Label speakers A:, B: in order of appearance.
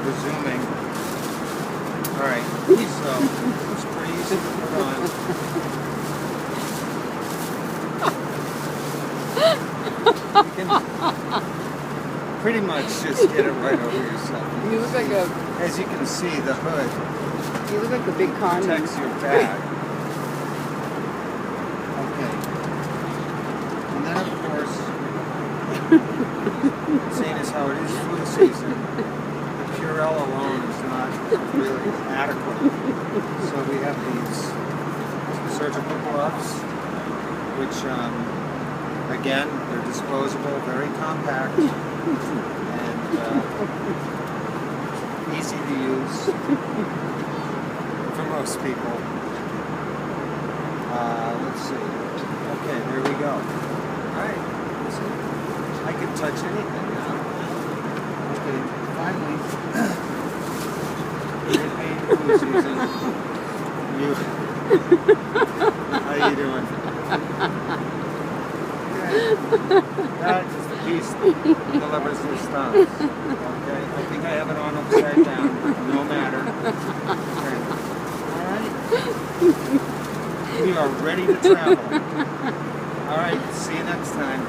A: resuming. Alright, so it's pretty easy to put on. You can pretty much just get it right over yourself.
B: You look like a...
A: As you can see, the hood
B: You look like a big condom.
A: protects your back. Okay. And then, of course, seeing as how it is flu season, the Purell alone is not really adequate. So we have these surgical gloves, which, again, they're disposable, very compact, and easy to use for most people. Let's see. Okay, there we go. Alright. I can touch anything now. Okay, finally. We're in flu season. How you doing? Okay. That is the piece that delivers the stunts. Okay, I think I have it on upside down. No matter. Okay. Alright. We are ready to travel. Alright, see you next time.